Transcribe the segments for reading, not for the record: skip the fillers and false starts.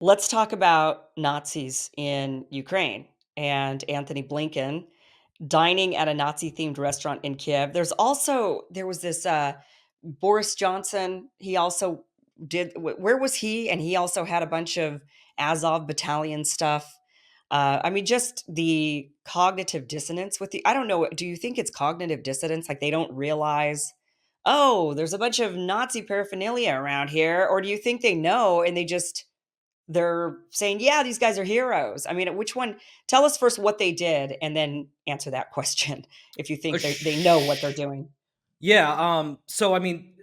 Let's talk about Nazis in Ukraine and Anthony Blinken dining at a Nazi-themed restaurant in Kiev. There was this, Boris Johnson, he also where was he? And he also had a bunch of Azov Battalion stuff. I mean, just the cognitive dissonance with the I don't know, do you think it's cognitive dissonance? Like, they don't realize, "Oh, there's a bunch of Nazi paraphernalia around here," or do you think they know and they're saying, "Yeah, these guys are heroes." I mean, which one? Tell us first what they did, and then answer that question if you think they know what they're doing. Yeah, so I mean,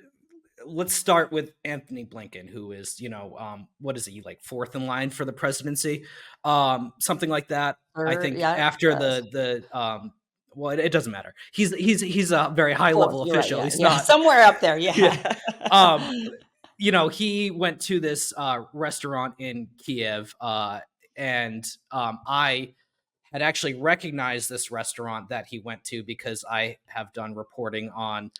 let's start with Anthony Blinken, who is, what is he, like fourth in line for the presidency? Something like that. I Or think yeah, after yes. well, it doesn't matter. He's a very high 4th, level you're right, official. yeah, He's yeah, not. somewhere up there, Yeah. yeah. Um, he went to this restaurant in Kiev, and I had actually recognized this restaurant that he went to because I have done reporting on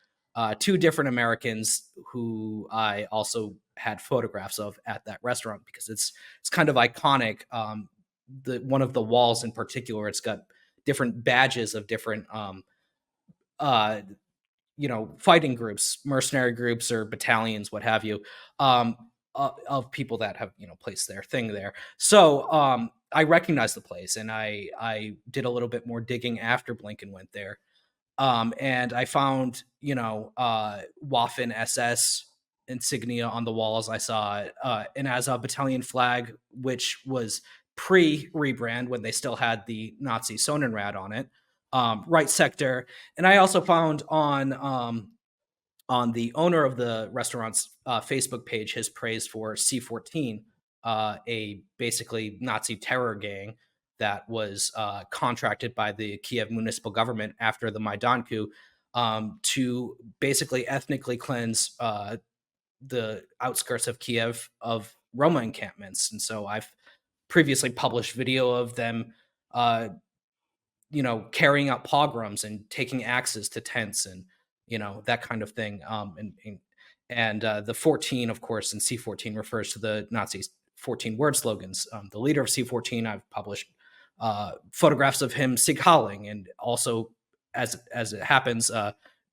two different Americans who I also had photographs of at that restaurant because it's kind of iconic. The one of the walls in particular, it's got different badges of different uh, fighting groups, mercenary groups, or battalions, what have you, of people that have placed their thing there. So I recognized the place, and I did a little bit more digging after Blinken went there, and I found Waffen SS insignia on the walls. I saw an Azov battalion flag, which was pre rebrand when they still had the Nazi Sonnenrad on it, right sector. And I also found on the owner of the restaurant's Facebook page his praise for C14, a basically Nazi terror gang that was contracted by the Kiev municipal government after the Maidan coup, to basically ethnically cleanse the outskirts of Kiev of Roma encampments. And so I've previously published video of them, uh, carrying out pogroms and taking axes to tents and that kind of thing. And the 14, of course, in C14 refers to the Nazis' 14 word slogans. The leader of C14, I've published photographs of him signaling, and also, as it happens,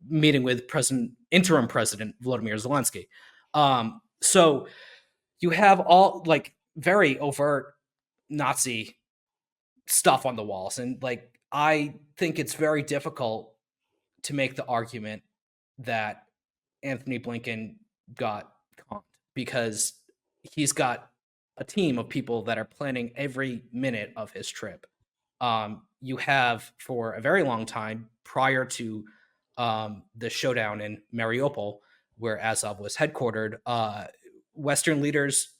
meeting with interim president Volodymyr Zelensky. So you have all like very overt Nazi stuff on the walls, and like I think it's very difficult to make the argument that Anthony Blinken got conned because he's got a team of people that are planning every minute of his trip. You have for a very long time prior to the showdown in Mariupol, where Azov was headquartered, Western leaders,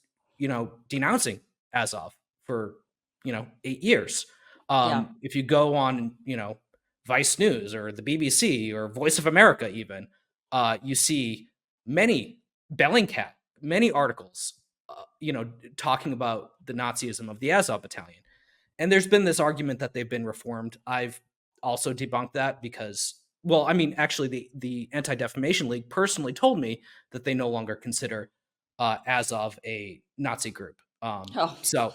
denouncing Azov for 8 years. Yeah, If you go on, Vice News or the BBC or Voice of America, even, you see many Bellingcat, many articles, talking about the Nazism of the Azov Battalion. And there's been this argument that they've been reformed. I've also debunked that because, well, I mean, actually, the Anti-Defamation League personally told me that they no longer consider Azov a Nazi group. oh, So,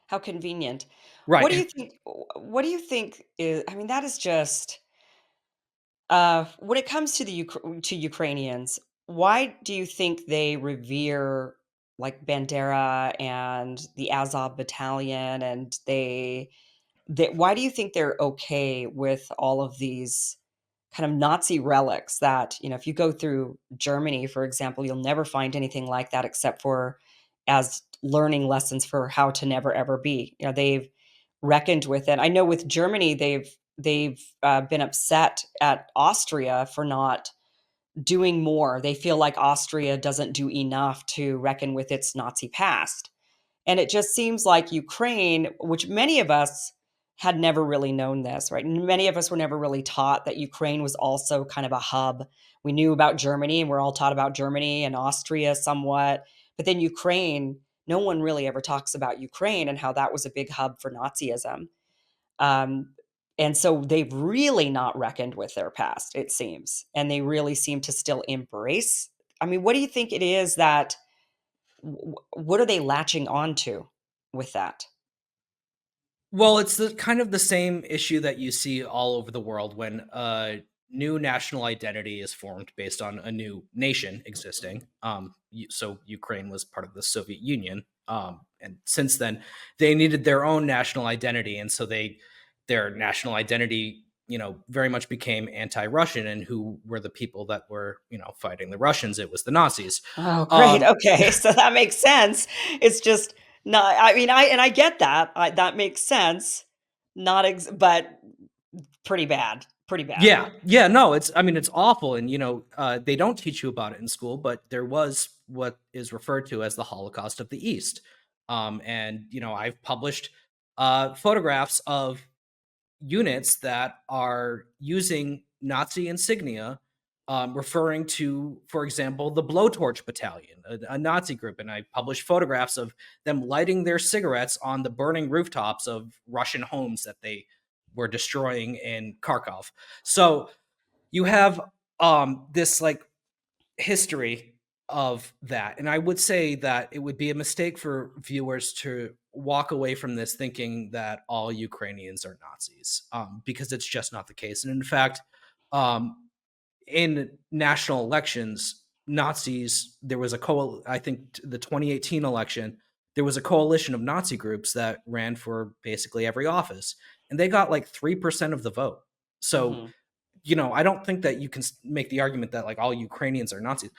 how convenient. right. What do you think is I mean, that is just when it comes to to Ukrainians, why do you think they revere like Bandera and the Azov Battalion, and why do you think they're okay with all of these kind of Nazi relics that, if you go through Germany, for example, you'll never find anything like that except for as learning lessons for how to never ever be. They've reckoned with it. I know with Germany, they've been upset at Austria for not doing more. They feel like Austria doesn't do enough to reckon with its Nazi past. And it just seems like Ukraine, which many of us had never really known this, right? And many of us were never really taught that Ukraine was also kind of a hub. We knew about Germany and we're all taught about Germany and Austria somewhat. But then Ukraine, no one really ever talks about Ukraine and how that was a big hub for Nazism. Um, and so they've really not reckoned with their past, it seems. And they really seem to still embrace. I mean, what do you think it is that What are they latching on to with that? Well, it's the kind of the same issue that you see all over the world when a new national identity is formed based on a new nation existing. So Ukraine was part of the Soviet Union, and since then they needed their own national identity, and so their national identity, very much became anti-Russian. And who were the people that were, fighting the Russians? It was the Nazis. Oh, great, Um, okay, so that makes sense. It's just not I mean, I get that, that makes sense. Not ex but pretty bad, pretty bad. Yeah, yeah, no, I mean, it's awful, and they don't teach you about it in school, but there was what is referred to as the Holocaust of the East, and I've published photographs of units that are using Nazi insignia, referring to, for example, the Blowtorch Battalion, a Nazi group, and I published photographs of them lighting their cigarettes on the burning rooftops of Russian homes that they were destroying in Kharkov. So you have this like history of that. And I would say that it would be a mistake for viewers to walk away from this thinking that all Ukrainians are Nazis, because it's just not the case. And in fact, um, in national elections, Nazis, there was I think the 2018 election, there was a coalition of Nazi groups that ran for basically every office, and they got like 3% of the vote. So Mhm. I don't think that you can make the argument that like all Ukrainians are Nazis.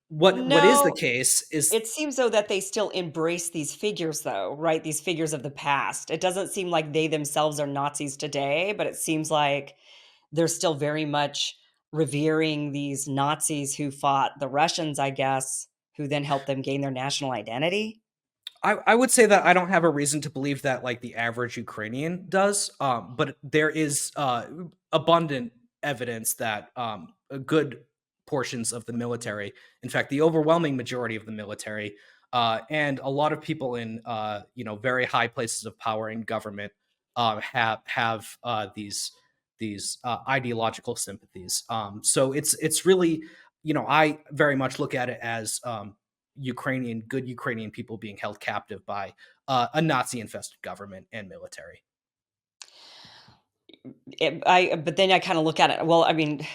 What is the No, case is it seems though that they still embrace these figures though, right? These figures of the past. It doesn't seem like they themselves are Nazis today, but it seems like they're still very much revering these Nazis who fought the Russians, I guess, who then helped them gain their national identity. I would say that I don't have a reason to believe that like the average Ukrainian does, but there is abundant evidence that good portions of the military, in fact, the overwhelming majority of the military, and a lot of people in very high places of power in government, have these ideological sympathies. So it's really, I very much look at it as good Ukrainian people being held captive by a Nazi infested government and military. But then I kinda look at it, well, I mean,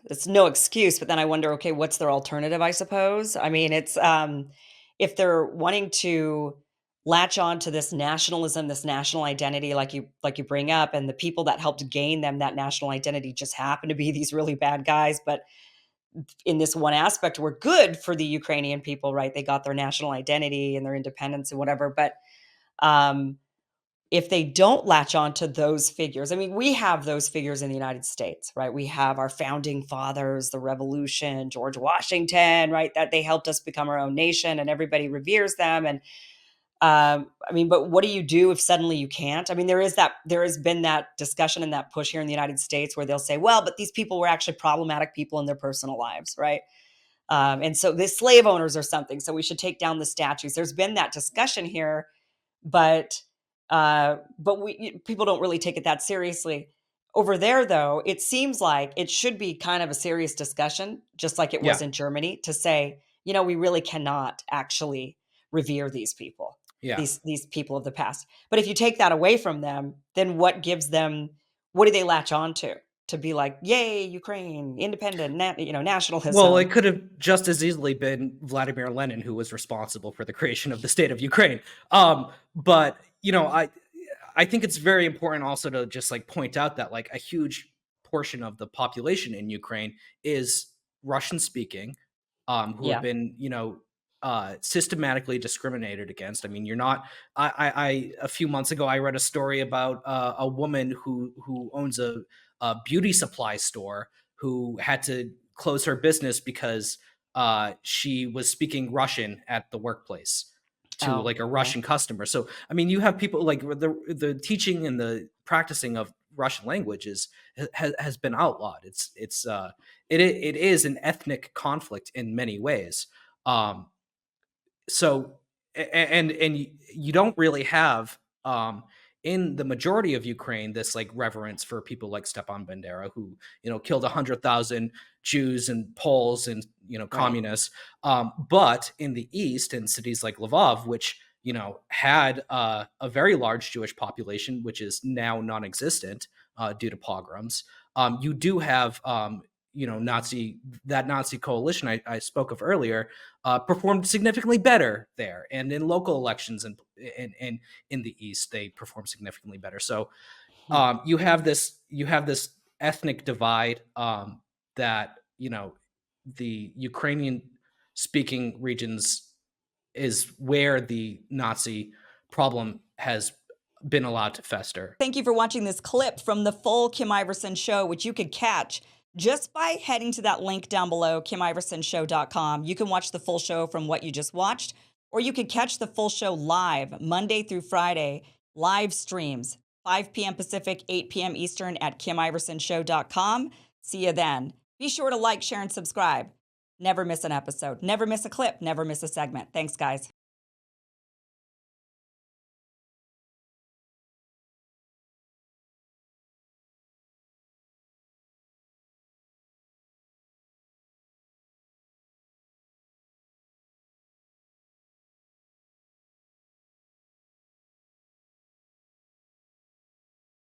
it's no excuse, but then I wonder, okay, what's their alternative, I suppose? I mean, if they're wanting to latch on to this nationalism, this national identity like you bring up, and the people that helped gain them that national identity just happen to be these really bad guys, but in this one aspect were good for the Ukrainian people, right? They got their national identity and their independence and whatever, but, um if they don't latch on to those figures, I mean, we have those figures in the United States, right? We have our founding fathers, the Revolution, George Washington, right? That they helped us become our own nation and everybody reveres them. And I mean, but what do you do if suddenly you can't? I mean, there has been that discussion and that push here in the United States where they'll say, well, but these people were actually problematic people in their personal lives, right? And so the slave owners or something. So we should take down the statues. There's been that discussion here, but people don't really take it that seriously. Over there, though, it seems like it should be kind of a serious discussion, just like it was Yeah, in Germany, to say, we really cannot actually revere these people, yeah. these people of the past. But if you take that away from them, then what gives them? What do they latch on to be like, yay, Ukraine, independent, Well, nationalism? it could have just as easily been Vladimir Lenin who was responsible for the creation of the state of Ukraine. But I think it's very important also to just like point out that like a huge portion of the population in Ukraine is Russian speaking, who have Yeah. been systematically discriminated against. I mean, you're not. I a few months ago I read a story about a woman who owns a beauty supply store who had to close her business because she was speaking Russian at the workplace to Oh, like a okay. Russian customer. So I mean, you have people like the teaching and the practicing of Russian language has been outlawed. It is an ethnic conflict in many ways. Um, so and you don't really have in the majority of Ukraine this like reverence for people like Stepan Bandera, who killed 100,000 Jews and Poles and Right. communists. But in the east, in cities like Lvov, which had a very large Jewish population, which is now non-existent due to pogroms. You do have Nazi coalition I spoke of earlier performed significantly better there, and in local elections and in the East they performed significantly better. So Hmm. you have this ethnic divide that the Ukrainian speaking regions is where the Nazi problem has been allowed to fester. Thank you for watching this clip from the full Kim Iverson show, which you could catch just by heading to that link down below, KimIversonShow.com. You can watch the full show from what you just watched, or you could catch the full show live Monday through Friday, live streams, 5 p.m. Pacific, 8 p.m. Eastern at KimIversonShow.com. See you then. Be sure to like, share, and subscribe. Never miss an episode. Never miss a clip. Never miss a segment. Thanks, guys.